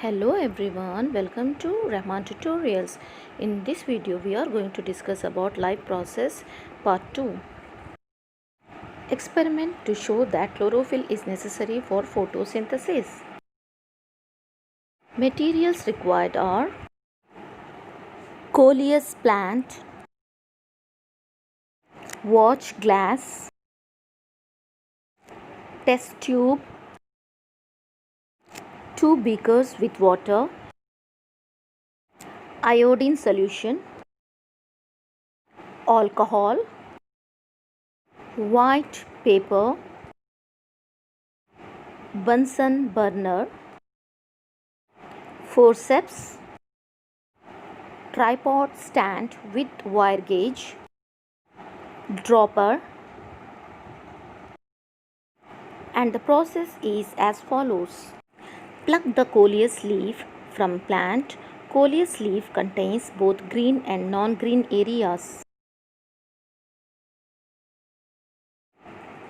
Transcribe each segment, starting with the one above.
Hello everyone, welcome to Rahman Tutorials. In this video we are going to discuss about life process part 2. Experiment to show that chlorophyll is necessary for photosynthesis. Materials required are coleus plant, watch glass, test tube, 2 beakers with water, iodine solution, alcohol, white paper, Bunsen burner, forceps, tripod stand with wire gauge, dropper, and the process is as follows. Pluck the coleus leaf from plant. Coleus leaf contains both green and non-green areas.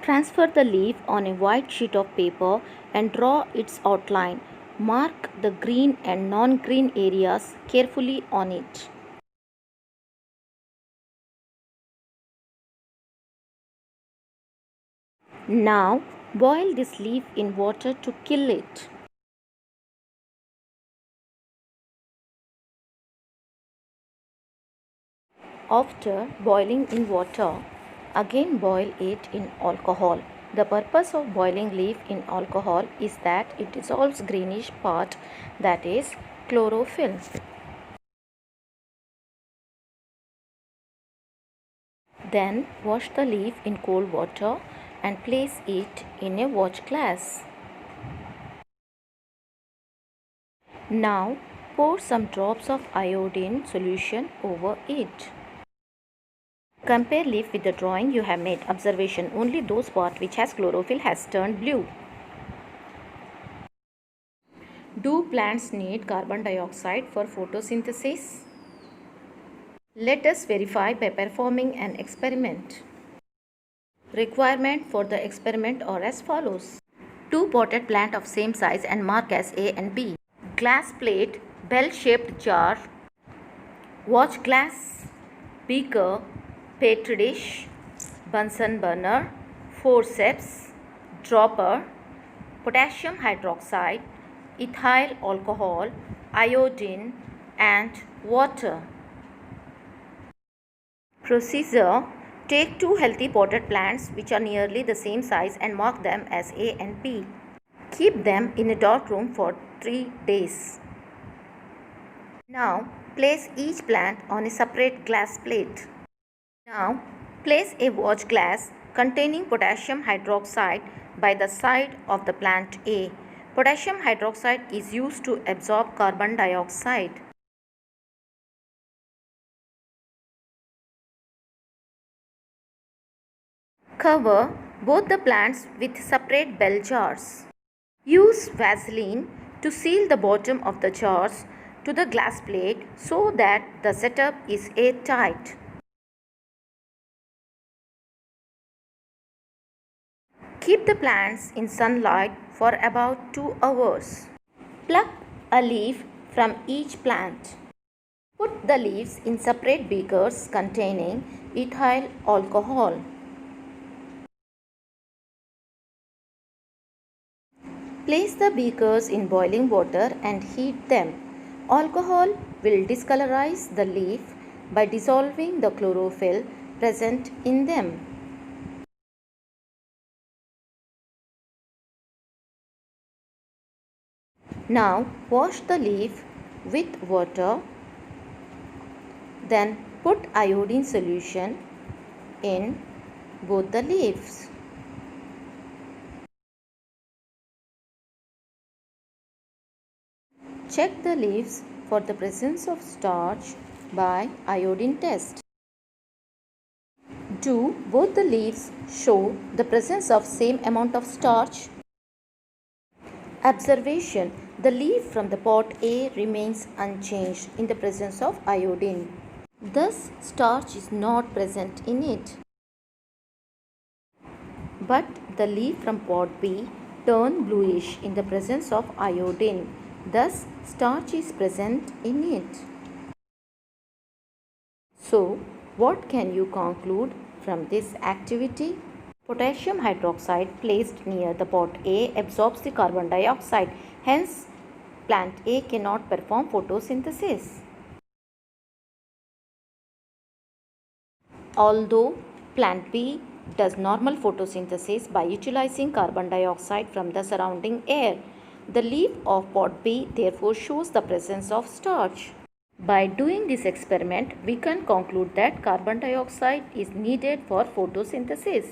Transfer the leaf on a white sheet of paper and draw its outline. Mark the green and non-green areas carefully on it. Now boil this leaf in water to kill it. After boiling in water, again boil it in alcohol. The purpose of boiling leaf in alcohol is that it dissolves greenish part, that is chlorophyll. Then wash the leaf in cold water and place it in a watch glass. Now pour some drops of iodine solution over it. Compare leaf with the drawing you have made. Observation: only those part which has chlorophyll has turned blue. Do plants need carbon dioxide for photosynthesis? Let us verify by performing an experiment. Requirement for the experiment are as follows. 2 potted plants of same size and mark as A and B. Glass plate, bell-shaped jar, watch glass, beaker, petri dish, Bunsen burner, forceps, dropper, potassium hydroxide, ethyl alcohol, iodine, and water. Procedure: take 2 healthy potted plants which are nearly the same size and mark them as A and B. Keep them in a dark room for 3 days. Now place each plant on a separate glass plate. Now place a watch glass containing potassium hydroxide by the side of the plant A. Potassium hydroxide is used to absorb carbon dioxide. Cover both the plants with separate bell jars. Use Vaseline to seal the bottom of the jars to the glass plate so that the setup is airtight. Keep the plants in sunlight for about 2 hours. Pluck a leaf from each plant. Put the leaves in separate beakers containing ethyl alcohol. Place the beakers in boiling water and heat them. Alcohol will discolorize the leaf by dissolving the chlorophyll present in them. Now wash the leaf with water. Then put iodine solution in both the leaves. Check the leaves for the presence of starch by iodine test. Do both the leaves show the presence of same amount of starch? Observation: the leaf from the pot A remains unchanged in the presence of iodine. Thus, starch is not present in it. But the leaf from pot B turned bluish in the presence of iodine. Thus, starch is present in it. So, what can you conclude from this activity? Potassium hydroxide placed near the pot A absorbs the carbon dioxide. Hence, plant A cannot perform photosynthesis. Although plant B does normal photosynthesis by utilizing carbon dioxide from the surrounding air, the leaf of pot B therefore shows the presence of starch. By doing this experiment, we can conclude that carbon dioxide is needed for photosynthesis.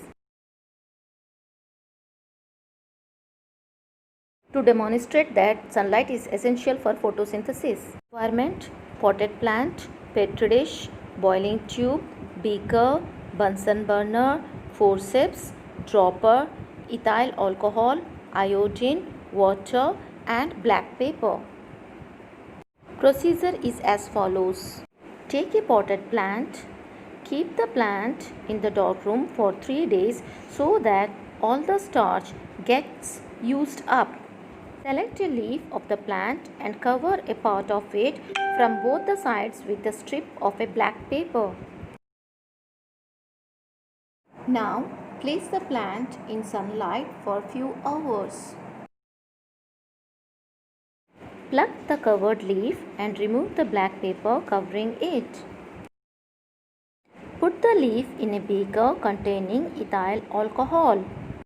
To demonstrate that sunlight is essential for photosynthesis. Requirement: potted plant, petri dish, boiling tube, beaker, Bunsen burner, forceps, dropper, ethyl alcohol, iodine, water and black pepper. Procedure is as follows. Take a potted plant. Keep the plant in the dark room for 3 days so that all the starch gets used up. Select a leaf of the plant and cover a part of it from both the sides with a strip of a black paper. Now place the plant in sunlight for few hours. Pluck the covered leaf and remove the black paper covering it. Put the leaf in a beaker containing ethyl alcohol.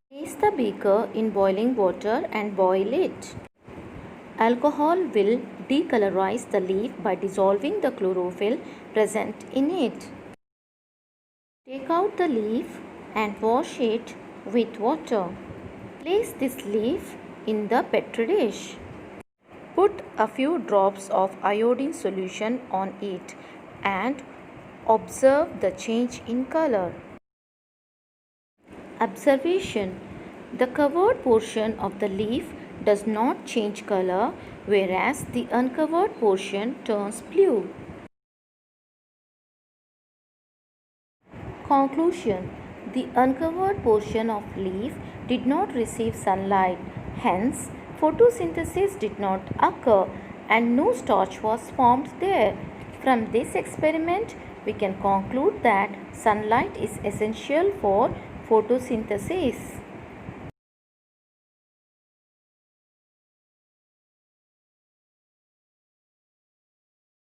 Place the beaker in boiling water and boil it. Alcohol will decolorize the leaf by dissolving the chlorophyll present in it. Take out the leaf and wash it with water. Place this leaf in the petri dish. Put a few drops of iodine solution on it and observe the change in color. Observation: the covered portion of the leaf does not change color, whereas the uncovered portion turns blue. Conclusion: the uncovered portion of leaf did not receive sunlight, hence photosynthesis did not occur and no starch was formed there. From this experiment, we can conclude that sunlight is essential for photosynthesis.